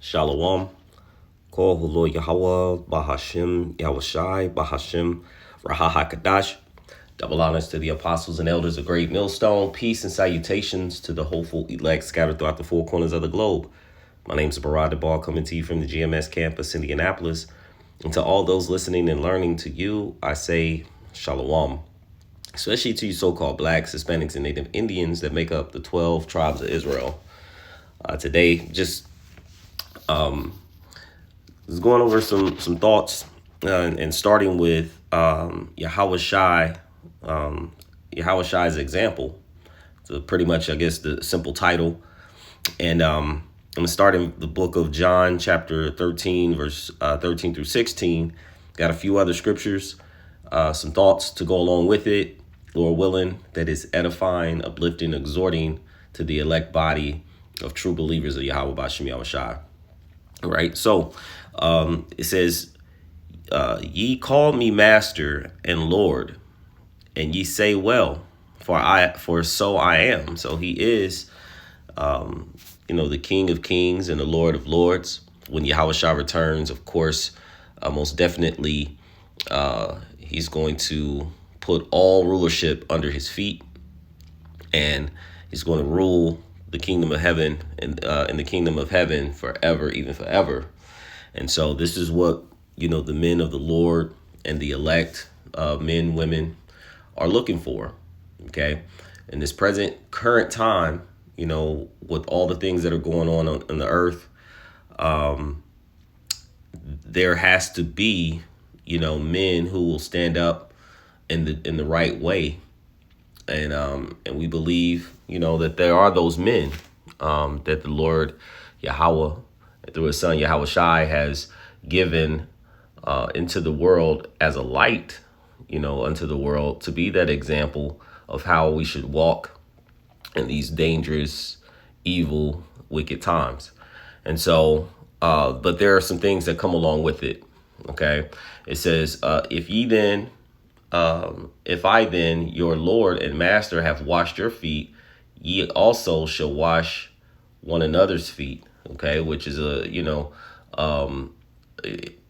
Shalom. Kol Hulo Yahweh, Bahashim, Yahawashi, Bahashim, Raha Kadash. Double honors to the apostles and elders of Great Millstone. Peace and salutations to the hopeful elect scattered throughout the four corners of the globe. My name is Barad DeBall, coming to you from the GMS campus, Indianapolis. And to all those listening and learning, to you, I say Shalom. Especially to you so-called blacks, Hispanics, and Native Indians that make up the 12 tribes of Israel. Today, just was going over some thoughts and starting with YAHAWASHI, YAHAWASHI's example. So pretty much, I guess, the simple title. And I'm going to start in the book of John, chapter 13, verse 13 through 16. Got a few other scriptures, some thoughts to go along with it, Lord willing, that is edifying, uplifting, exhorting to the elect body of true believers of Yahweh B'Shem Yahawashi. Right? So it says, ye call me master and Lord, and ye say well, for so I am. So he is, the King of Kings and the Lord of Lords. When Yahawashi returns, of course, most definitely, he's going to put all rulership under his feet, and he's going to rule the kingdom of heaven and in the kingdom of heaven forever, even forever. And so this is what, the men of the Lord and the elect, men, women, are looking for. Okay. In this current time, with all the things that are going on the earth, there has to be, men who will stand up in the right way. And we believe, that there are those men that the Lord Yahweh, through his son Yahawashi, has given into the world as a light, unto the world, to be that example of how we should walk in these dangerous, evil, wicked times. And so, but there are some things that come along with it. Okay. It says, if I then, your Lord and Master, have washed your feet, ye also shall wash one another's feet. Okay, which is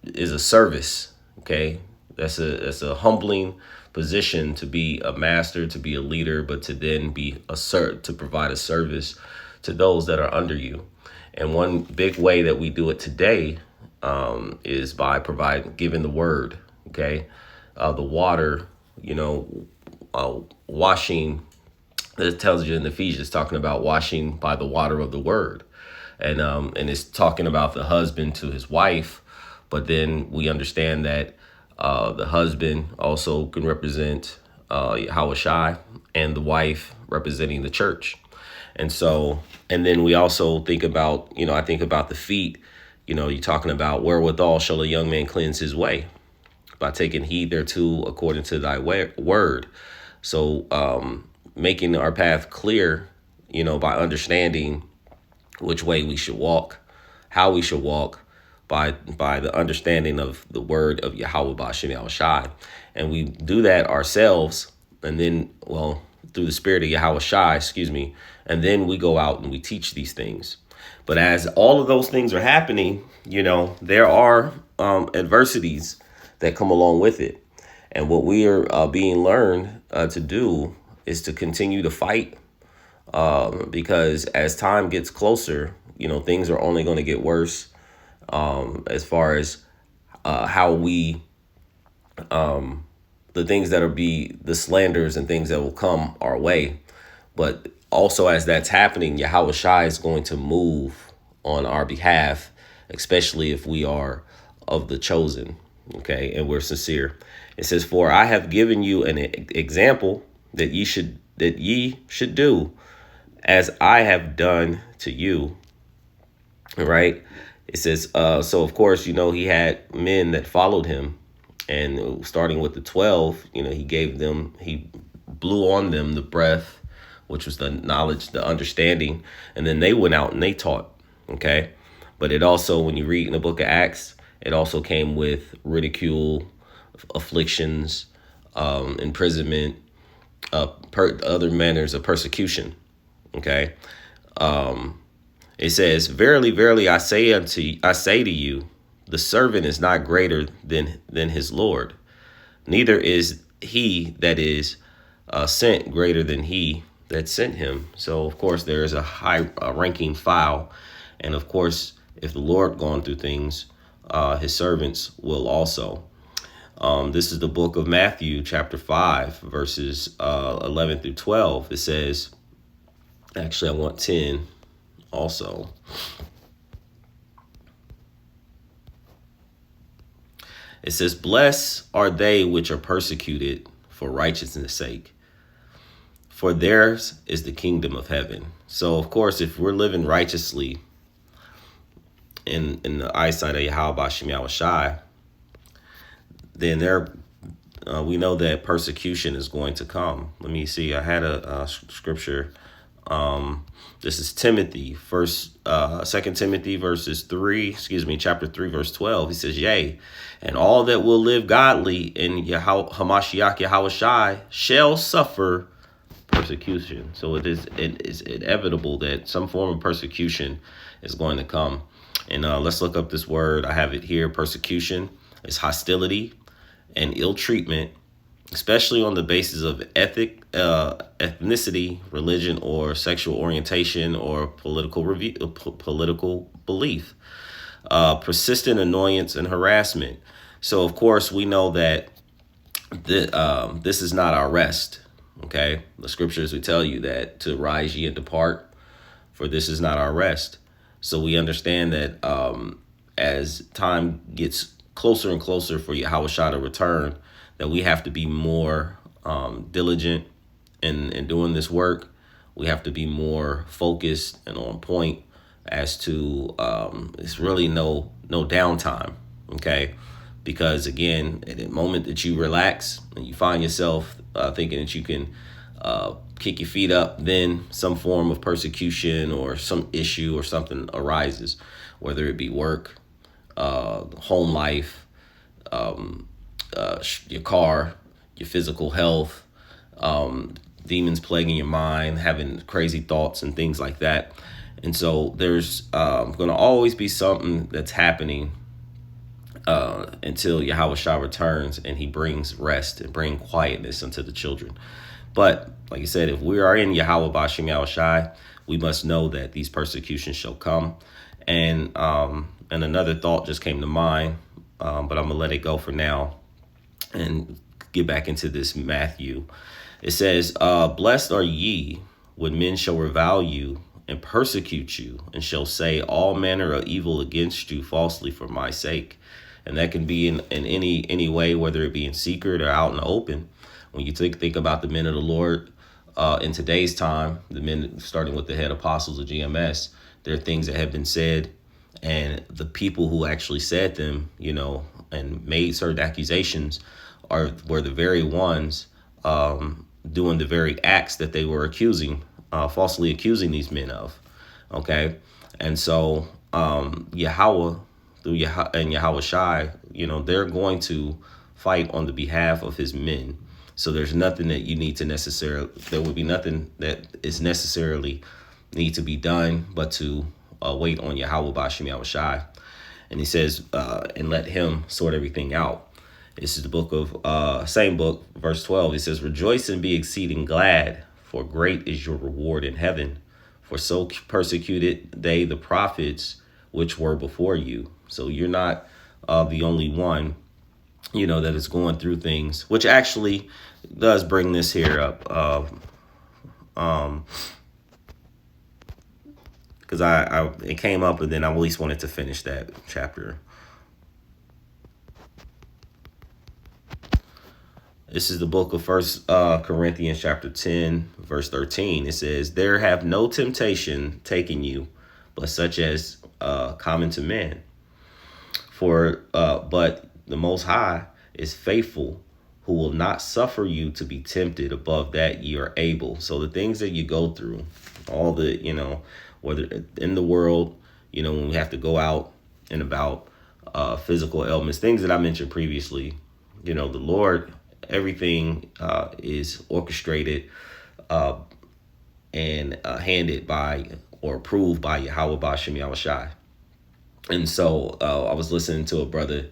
is a service. Okay, that's a humbling position to be a master, to be a leader, but to then be to provide a service to those that are under you. And one big way that we do it today is by giving the word. Okay. The water, washing, it tells you in Ephesians, talking about washing by the water of the word. And it's talking about the husband to his wife. But then we understand that the husband also can represent Yahawashi, and the wife representing the church. And so, and then we also think about, I think about the feet. You're talking about wherewithal shall a young man cleanse his way, by taking heed thereto according to thy word. So making our path clear, by understanding which way we should walk, how we should walk, by the understanding of the word of Yahweh B'Shem Yahawashi. And we do that ourselves, and then, through the spirit of Yahawashi, and then we go out and we teach these things. But as all of those things are happening, there are adversities that come along with it. And what we are being learned to do is to continue to fight, because as time gets closer, things are only going to get worse, as far as how we, the things that the slanders and things that will come our way. But also, as that's happening, Yahawashi is going to move on our behalf, especially if we are of the chosen. Okay, and we're sincere. It says, for I have given you an example that ye should do as I have done to you. All right. It says, so of course, he had men that followed him, and starting with the 12, he blew on them the breath, which was the knowledge, the understanding, and then they went out and they taught. Okay. But it also, when you read in the book of Acts, it also came with ridicule, afflictions, imprisonment, other manners of persecution. Okay. It says, "Verily, verily, I say to you, the servant is not greater than his Lord, neither is he that is sent greater than he that sent him." So, of course, there is a high ranking file, and of course, if the Lord gone through things, his servants will also. This is the book of Matthew, chapter 5, verses 11 through 12. It says, actually, I want 10 also. It says, "Blessed are they which are persecuted for righteousness' sake, for theirs is the kingdom of heaven." So, of course, if we're living righteously in the eyesight of YAHAWASHI, then we know that persecution is going to come. Let me see. I had a scripture. This is Timothy, Second Timothy chapter 3, verse 12. He says, "Yea, and all that will live godly in Hamashiach YAHAWASHI shall suffer persecution." So it is inevitable that some form of persecution is going to come. And let's look up this word. I have it here. Persecution is hostility and ill treatment, especially on the basis of ethnicity, religion, or sexual orientation, or political belief. Persistent annoyance and harassment. So, of course, we know that this is not our rest. Okay, the scriptures would tell you that to rise ye and depart, for this is not our rest. So we understand that as time gets closer and closer for YAHAWASHI to return, that we have to be more diligent in doing this work. We have to be more focused and on point as to it's really no downtime, okay? Because again, at the moment that you relax and you find yourself thinking that you can kick your feet up, then some form of persecution or some issue or something arises, whether it be work, home life, your car, your physical health, demons plaguing your mind, having crazy thoughts and things like that. And so there's going to always be something that's happening until YAHAWASHI returns and he brings rest and bring quietness unto the children. But like I said, if we are in YAHAWASHI, we must know that these persecutions shall come. And another thought just came to mind, but I'm going to let it go for now and get back into this Matthew. It says, "Blessed are ye when men shall revile you and persecute you, and shall say all manner of evil against you falsely for my sake." And that can be in any way, whether it be in secret or out in the open. When you think about the men of the Lord in today's time, the men starting with the head apostles of GMS, there are things that have been said, and the people who actually said them, and made certain accusations were the very ones doing the very acts that they were falsely accusing these men of. Okay, and so Yahweh through YAHAWASHI, they're going to fight on the behalf of his men. So there's nothing that you need to there would be nothing that is necessarily need to be done but to wait on YAHAWASHI. And he says, and let him sort everything out. This is the book of, same book, verse 12. He says, "Rejoice and be exceeding glad, for great is your reward in heaven. For so persecuted they the prophets which were before you." So you're not the only one, that is going through things, which actually does bring this here up. Because it came up, and then I at least wanted to finish that chapter. This is the book of First Corinthians chapter 10, verse 13. It says, "There have no temptation taken you, but such as common to man. But the Most High is faithful, who will not suffer you to be tempted above that ye are able." So the things that you go through, all the, whether in the world, when we have to go out and about, physical ailments, things that I mentioned previously, the Lord, everything is orchestrated and handed by or approved by YAHAWASHI. And so I was listening to a brother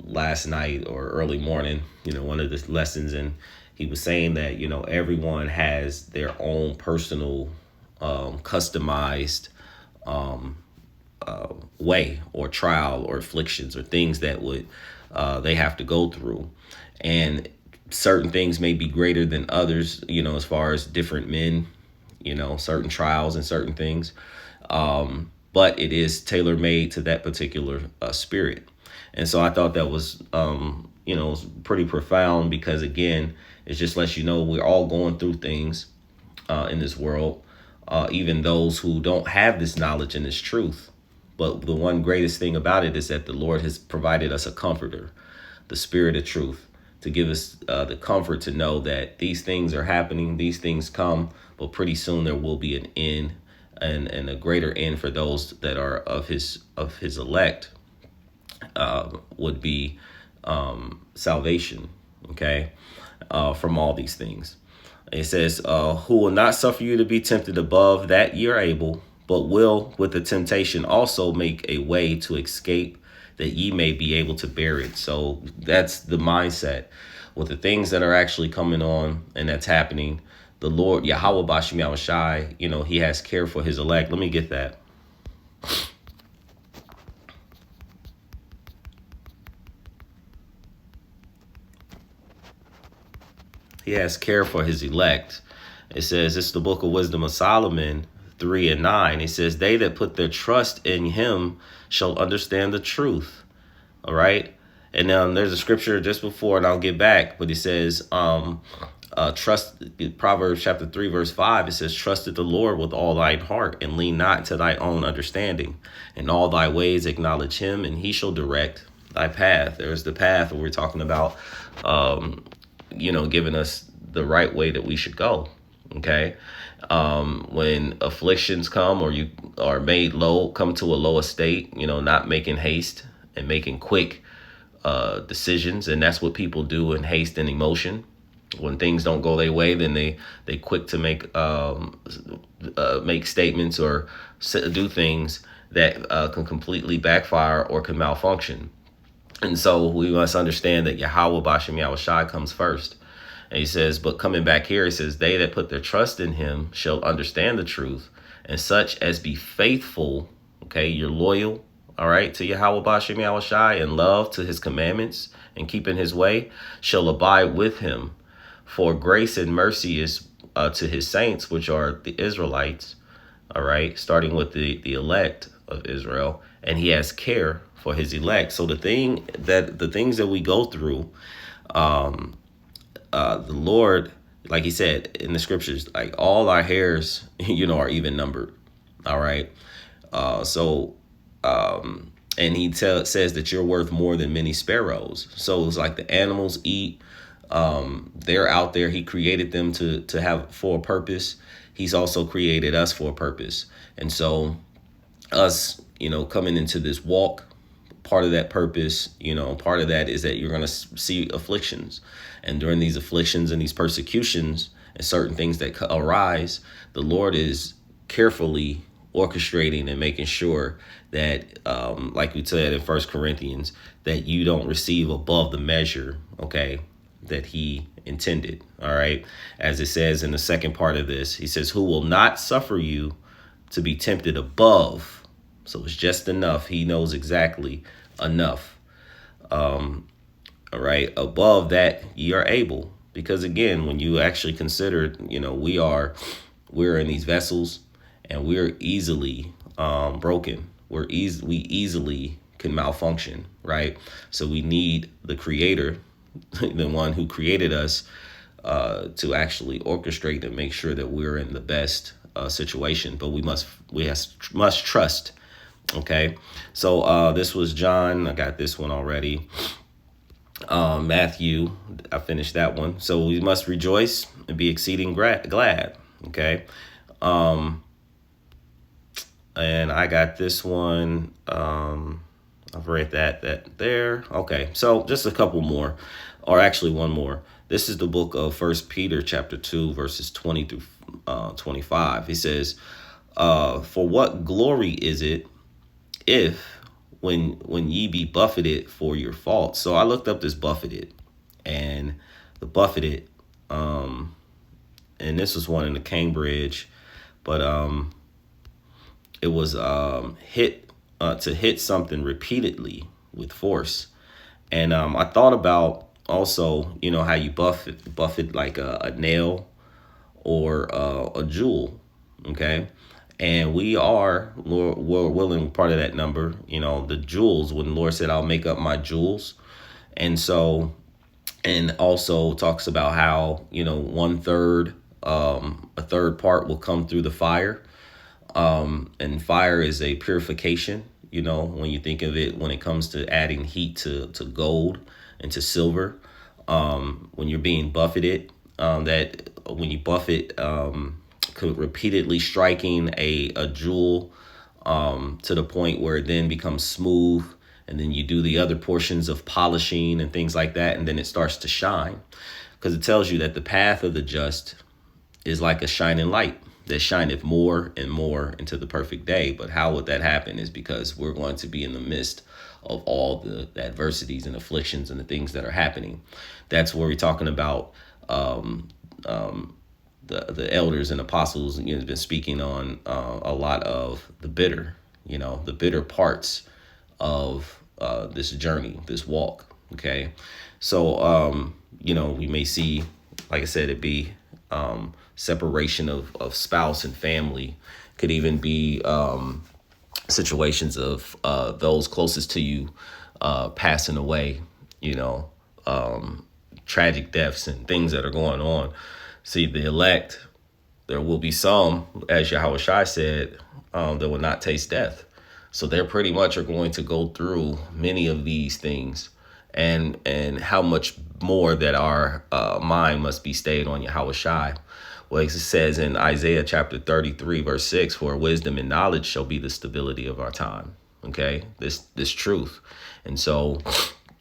last night or early morning, one of the lessons, and he was saying that, everyone has their own personal, customized way or trial or afflictions or things that would they have to go through. And certain things may be greater than others, as far as different men, certain trials and certain things. But it is tailor made to that particular spirit. And so I thought that was, was pretty profound, because, again, it just lets you know we're all going through things in this world, even those who don't have this knowledge and this truth. But the one greatest thing about it is that the Lord has provided us a comforter, the spirit of truth, to give us the comfort to know that these things are happening, these things come, but pretty soon there will be an end, and a greater end for those that are of his elect, would be salvation, okay, from all these things. It says, who will not suffer you to be tempted above that ye are able, but will with the temptation also make a way to escape, that ye may be able to bear it. So that's the mindset with the things that are actually coming on and that's happening. The Lord, YAHAWASHI, he has care for his elect. Let me get that. He has care for his elect. It says, it's the book of Wisdom of Solomon 3:9. It says, they that put their trust in him shall understand the truth. All right. And then there's a scripture just before, and I'll get back, but it says, trust, Proverbs chapter 3, verse 5. It says, trust in the Lord with all thine heart, and lean not to thy own understanding. In all thy ways acknowledge him, and he shall direct thy path. There's the path where we're talking about, giving us the right way that we should go. Okay. When afflictions come, or you are made low, come to a low estate, not making haste and making quick decisions. And that's what people do in haste and emotion. When things don't go their way, then they quick to make statements or do things that can completely backfire or can malfunction. And so we must understand that YAHAWASHI comes first. And he says, but coming back here, it says, they that put their trust in him shall understand the truth, and such as be faithful, okay, you're loyal, all right, to YAHAWASHI, and love to his commandments and keeping his way, shall abide with him. For grace and mercy is to his saints, which are the Israelites, all right, starting with the elect of Israel, and he has care for his elect. So the things that we go through, the Lord, like he said in the scriptures, like all our hairs, are even numbered. All right. And he says that you're worth more than many sparrows. So it's like the animals eat. They're out there. He created them to have for a purpose. He's also created us for a purpose. And so us, coming into this walk, part of that purpose, part of that is that you're going to see afflictions. And during these afflictions and these persecutions and certain things that arise, the Lord is carefully orchestrating and making sure that, like we said in 1 Corinthians, that you don't receive above the measure, okay, that he intended. All right. As it says in the second part of this, he says, who will not suffer you to be tempted above. So it's just enough. He knows exactly enough. All right. Above that, ye are able. Because again, when you actually consider, we're in these vessels, and we're easily broken. We easily can malfunction. Right. So we need the Creator, the one who created us, to actually orchestrate and make sure that we're in the best situation. But we must trust. Okay. So this was John. I got this one already. Matthew, I finished that one. So we must rejoice and be exceeding glad. Okay. And I got this one. I've read that there. Okay. So just a couple more, or actually one more. This is the book of 1 Peter chapter 2, verses 20 through 25. He says, For what glory is it if when ye be buffeted for your faults? So I looked up this buffeted, and the buffeted, and this was one in the Cambridge, but it was hit to hit something repeatedly with force. And I thought about also, how you buffet like a nail or a jewel, okay? And we are, Lord, we're willing part of that number, the jewels, when the Lord said, I'll make up my jewels. And so, and also talks about how, one third, a third part will come through the fire. And fire is a purification, when you think of it, when it comes to adding heat to gold and to silver. When you're being buffeted, that when you buffet, repeatedly striking a jewel to the point where it then becomes smooth, and then you do the other portions of polishing and things like that, and then it starts to shine, because it tells you that the path of the just is like a shining light that shineth more and more into the perfect day. But how would that happen is because we're going to be in the midst of all the adversities and afflictions and the things that are happening. That's where we're talking about the elders and apostles, have been speaking on a lot of the bitter, the bitter parts of this journey, this walk. Okay. So, we may see, like I said, it be separation of spouse and family. Could even be situations of those closest to you passing away, tragic deaths and things that are going on. See, the elect, there will be some, as YAHAWASHI said, that will not taste death. So they're pretty much are going to go through many of these things, and how much more that our mind must be stayed on YAHAWASHI. Well, it says in Isaiah chapter 33, verse 6, for wisdom and knowledge shall be the stability of our time. Okay, this truth. And so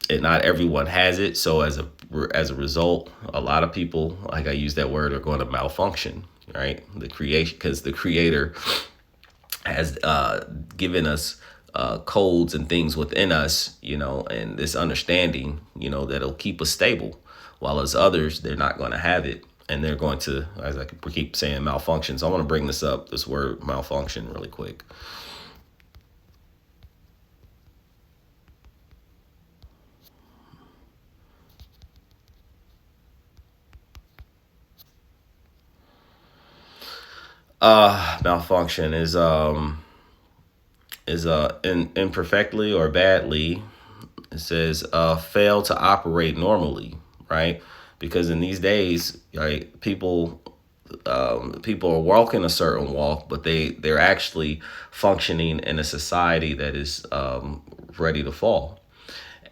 not everyone has it. So as a result, a lot of people, like I use that word, are going to malfunction, right? The creation, because the Creator has given us codes and things within us, and this understanding, that'll keep us stable, while as others, they're not going to have it. And they're going to, as I keep saying, malfunction. So I want to bring this word malfunction really quick. Malfunction is imperfectly or badly. It says fail to operate normally, right? Because in these days, right, people are walking a certain walk, but they're actually functioning in a society that is ready to fall.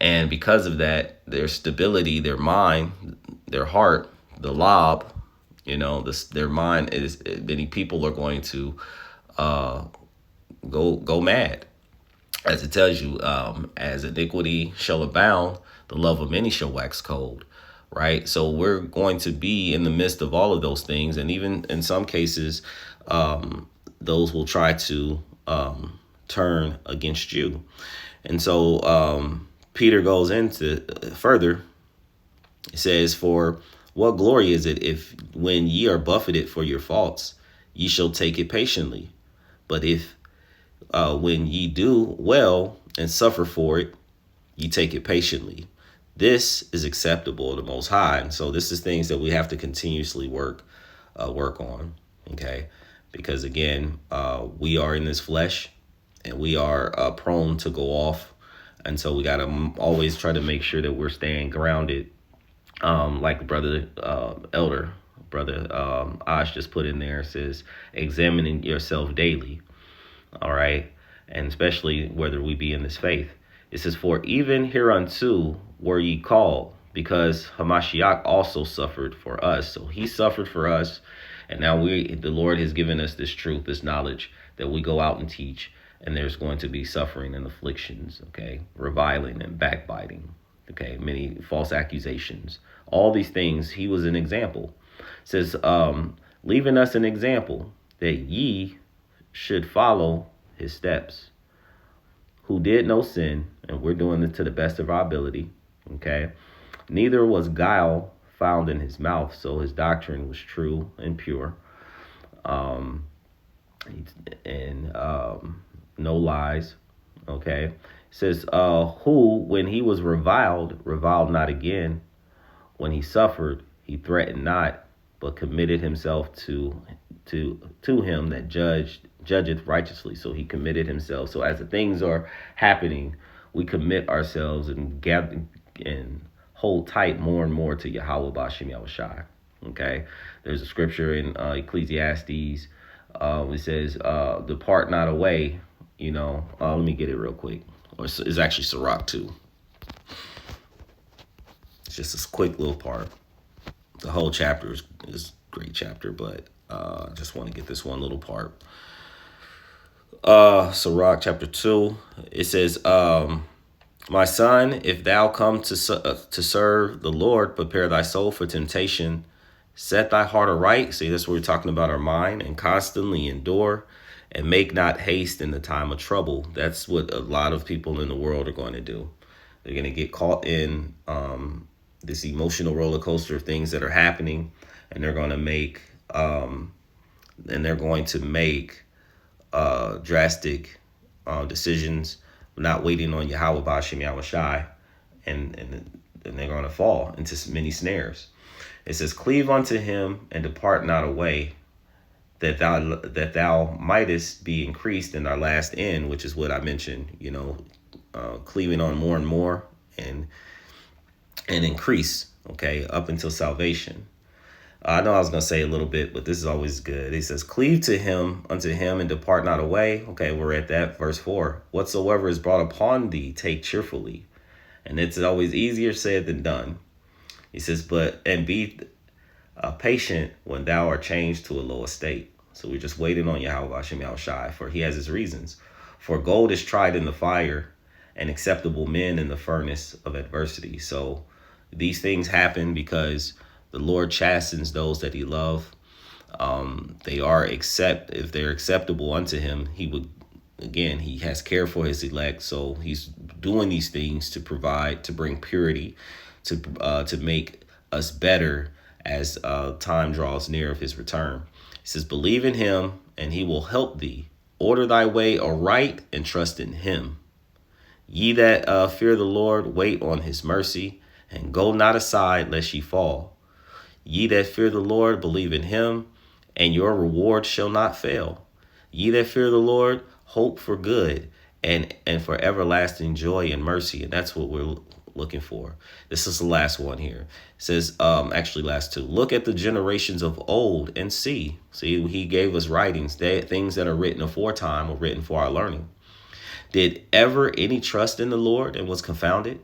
And because of that, their stability, their mind, their heart, the lob, their mind is, many people are going to go mad. As it tells you, as iniquity shall abound, the love of many shall wax cold. Right. So we're going to be in the midst of all of those things. And even in some cases, those will try to turn against you. And so Peter goes into further. It says, for what glory is it if when ye are buffeted for your faults, ye shall take it patiently? But if when ye do well and suffer for it, ye take it patiently. This is acceptable to the Most High. And so this is things that we have to continuously work on. Okay. Because again, we are in this flesh, and we are prone to go off. And so we got to always try to make sure that we're staying grounded. Like brother Ash just put in there, says, examining yourself daily. All right. And especially whether we be in this faith. It says, for even hereunto were ye called, because Hamashiach also suffered for us. So he suffered for us. And now the Lord has given us this truth, this knowledge that we go out and teach. And there's going to be suffering and afflictions, okay, reviling and backbiting, okay, many false accusations, all these things. He was an example. It says, leaving us an example that ye should follow his steps, who did no sin, and we're doing it to the best of our ability. Okay. Neither was guile found in his mouth, so his doctrine was true and pure. Um, and no lies. Okay. It says, who, when he was reviled not again. When he suffered, he threatened not, but committed himself to him that judgeth righteously. So he committed himself. So as the things are happening, we commit ourselves and gather and hold tight more and more to YAHAWASHI. Okay, there's a scripture in Ecclesiastes. It says, "Depart not away." Let me get it real quick. Or it's actually Sirach too. It's just this quick little part. The whole chapter is a great chapter, but I just want to get this one little part. Sirach chapter 2. It says, "My son, if thou come to serve the Lord, prepare thy soul for temptation. Set thy heart aright." See, that's what we're talking about, our mind, and constantly endure, and make not haste in the time of trouble. That's what a lot of people in the world are going to do. They're going to get caught in this emotional roller coaster of things that are happening, and they're going to make drastic decisions, not waiting on YAHAWASHI, and they're going to fall into many snares. It says, "Cleave unto him and depart not away, that thou mightest be increased in thy last end," which is what I mentioned. Cleaving on more and more and increase. Okay, up until salvation. I know I was going to say a little bit, but this is always good. He says, "Cleave to him, unto him, and depart not away." Okay, we're at that, verse 4. "Whatsoever is brought upon thee, take cheerfully." And it's always easier said than done. He says, and be patient when thou art changed to a low estate. So we're just waiting on YAHAWASHI, for he has his reasons. "For gold is tried in the fire, and acceptable men in the furnace of adversity." So these things happen because the Lord chastens those that he loves. If they're acceptable unto him, he has care for his elect. So he's doing these things to provide, to bring purity, to make us better as time draws near of his return. He says, "Believe in him, and he will help thee. Order thy way aright, and trust in him. Ye that fear the Lord, wait on his mercy, and go not aside lest ye fall. Ye that fear the Lord, believe in him, and your reward shall not fail. Ye that fear the Lord, hope for good, and for everlasting joy and mercy." And that's what we're looking for. This is the last one here. It says, actually last two. "Look at the generations of old and see." See, he gave us writings. Things that are written aforetime were written for our learning. "Did ever any trust in the Lord and was confounded?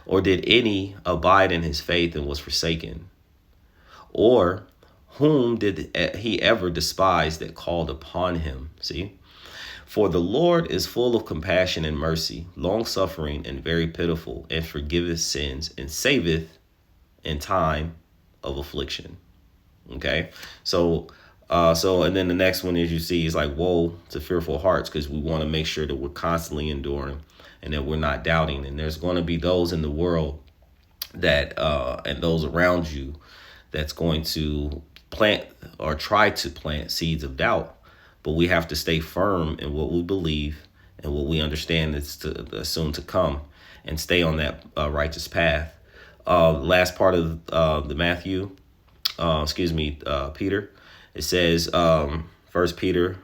Or did any abide in his faith and was forsaken? Or whom did he ever despise that called upon him?" See? "For the Lord is full of compassion and mercy, long-suffering and very pitiful, and forgiveth sins, and saveth in time of affliction." Okay? And then the next one, as you see, is like, "Woe to fearful hearts," because we want to make sure that we're constantly enduring and that we're not doubting. And there's going to be those in the world that and those around you that's going to plant or try to plant seeds of doubt. But we have to stay firm in what we believe and what we understand is soon to come, and stay on that righteous path. Last part of the Matthew, Peter. It says, 1 Peter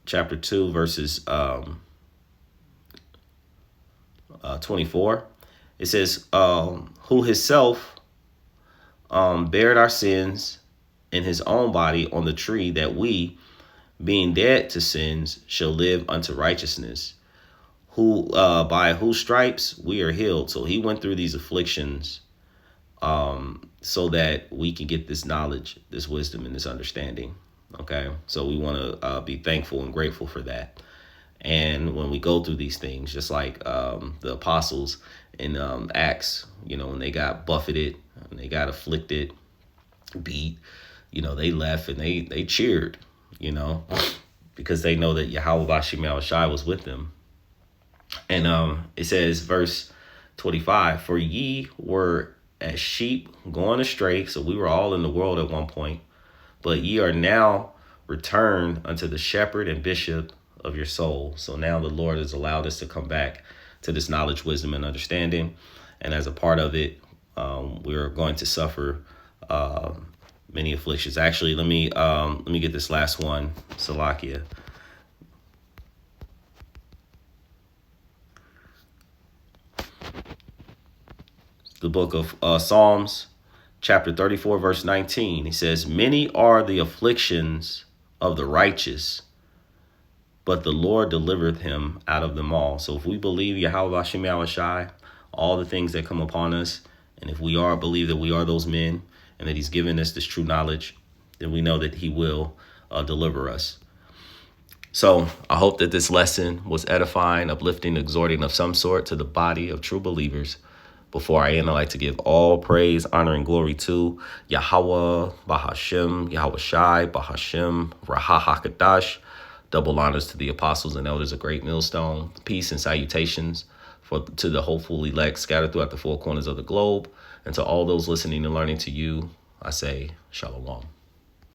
chapter 2, verses 24. It says, "Who himself bared our sins in his own body on the tree, that we, being dead to sins, shall live unto righteousness, who by whose stripes we are healed." So he went through these afflictions so that we can get this knowledge, this wisdom, and this understanding. Okay, so we want to be thankful and grateful for that. And when we go through these things, just like the apostles in Acts, when they got buffeted and they got afflicted, beat, they left and they cheered. you know, because they know that YAHAWASHI was with them. And it says, verse 25, for ye were as sheep going astray. So we were all in the world at one point, but ye are now returned unto the shepherd and bishop of your soul. So now the Lord has allowed us to come back to this knowledge, wisdom, and understanding. And as a part of it, we're going to suffer many afflictions. Actually, let me get this last one, Salakia. The book of Psalms, chapter 34, verse 19. He says, many are the afflictions of the righteous, but the Lord delivereth him out of them all. So if we believe YAHAWASHI, all the things that come upon us, and if we believe that we are those men and that he's given us this true knowledge, then we know that he will deliver us. So I hope that this lesson was edifying, uplifting, exhorting of some sort to the body of true believers. Before I end, I'd like to give all praise, honor, and glory to Yahweh, Bahashem, YAHAWASHI, Bahashem, Raha HaKadash. Double honors to the apostles and elders of Great Millstone. Peace and salutations to the hopeful elect scattered throughout the four corners of the globe. And to all those listening and learning to you, I say, Shalom.